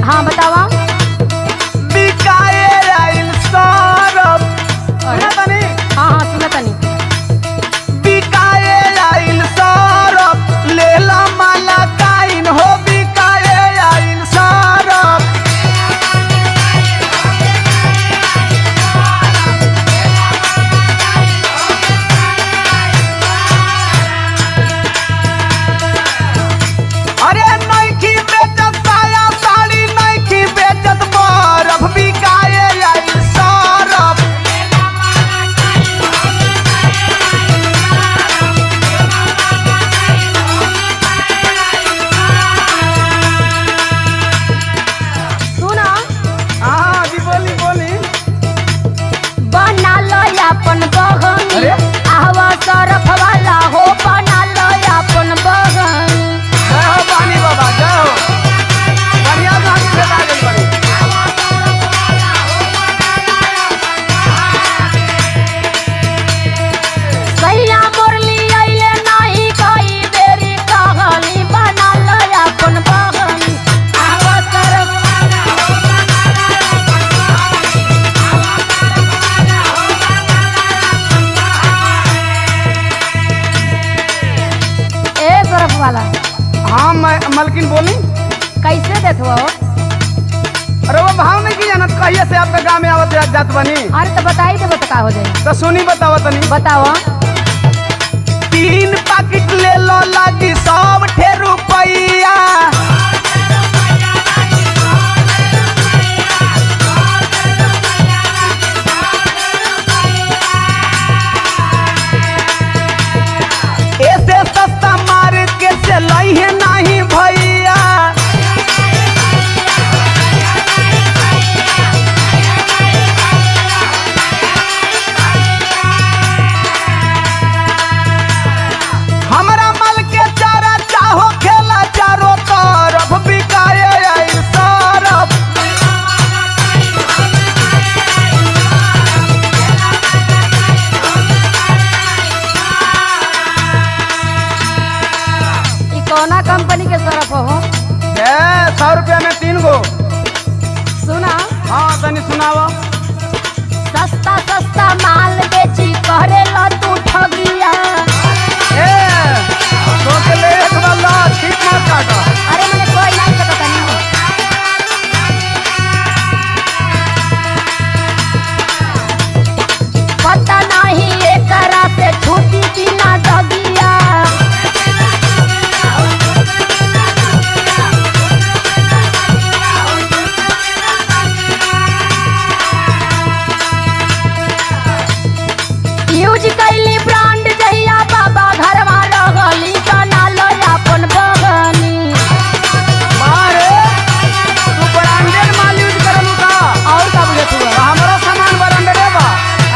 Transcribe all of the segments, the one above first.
हाँ बतावा। बिकाए आइल सरफ। अरे, सुना तनी? हाँ हाँ सुना तनी। बिकाए आइल सरफ लेला माला काइन हो बिकाए आइल सरफ। अरे नइखी बेचत साया साड़ी नइखी बेचत बरफ बिकाए आइल सरफ। सुना। हाँ जी बोली बोली। बना लो अपन बहन। अरे? आहवा सरफ वाला हो बना लो अपन बहन। जय हो पानी बाबा जय हो। बढ़िया गाड़ी से आ गई बड़ी। सैया मुरली अइले नाही कई बेरी कहली बना लो अपन बहन। आहवा सरफ ए सरफ वाला हाँ मैं मलकिन बोली। कैसे देथवा हो? अरे वो भाव नहीं की जानत कहिए से आपके गाँव में आवत जात बनी। अरे तो बताई देबो तो का हो जाए। तो सुनी बतावा तनी। बताओ। 3 पैकेट ले लो लागी 100 रुपया। ऐसे सस्ता मार्केट से लइहे नहीं भैया। हमरा मल के चारा चाहो खेला चारों तरफ बिकाए आइल सरफ। ई कौना कंपनी के सरफ हो? 100 रुपया में 3 गो। सुना। हाँ तनी सुनावा। सस्ता सस्ता माल बेची करे लो तू ठगिया। ए सोच ले एक वाला ठीक मत काटा। अरे मैंने कोई नहीं सकता नहीं। पता नहीं एकरा से छूटी बिना दगिया। यूज कैली ब्रांड जहिया बाबा घरवा रहली बना लो अपन बहनी। मारे तू ब्रांडेड माल यूज करलू का? और का बुझत हुआ? हमारा सामान ब्रांडेड बा।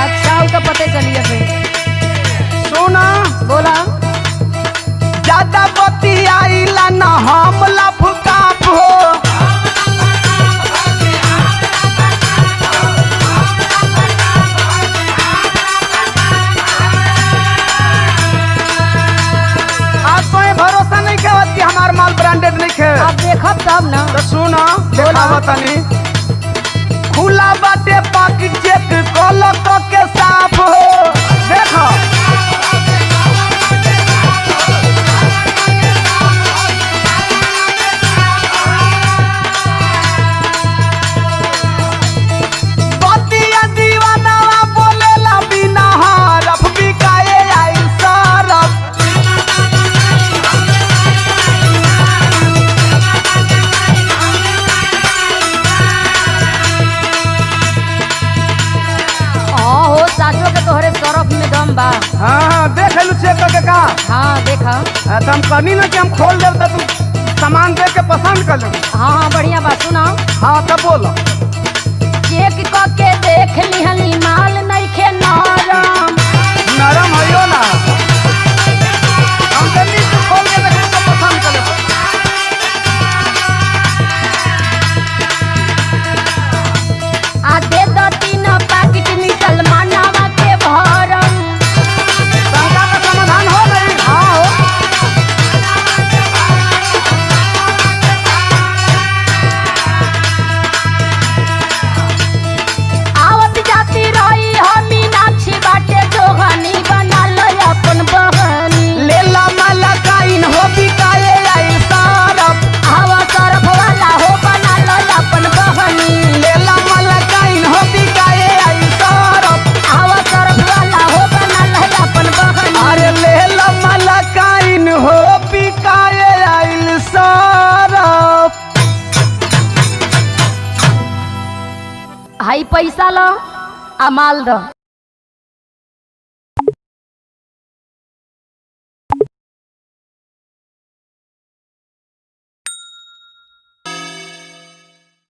अच्छा वो तो पते चलिए फिर। सुना बोला। ज्यादा बतियाइला न हम लफकाप हो। आप कोई भरोसा नहीं के कि हमार माल ब्रांडेड नहीं खे। अब देखब तब ना। तो सुना देखावा तनी। खुला बाटे पाकिट चेक कल के साफ हो। देखो बतिया दीवानावा बोलेला बिना हरफ बिकाए आइल सरफ। हाँ हो साचो के तोहरे सरफ में दम बा। हाँ देख लू चेक करके का। हाँ देखा। तो हम कहनी ना कि हम खोल देव तो तुम सामान देख के पसंद कर लो। हाँ हाँ बढ़िया बात सुना। हाँ तब बोलो। चेक करके देख लिहली माल नइखे नरम। नरम हो ना। हम जल्दी से खोल के देखो तो पसंद कर लो। आ दे दो 3 पैकेट निकल मानवा के भरम। शंका का समाधान हो गई। हाँ हो। हाई पैसा लो आ माल दो।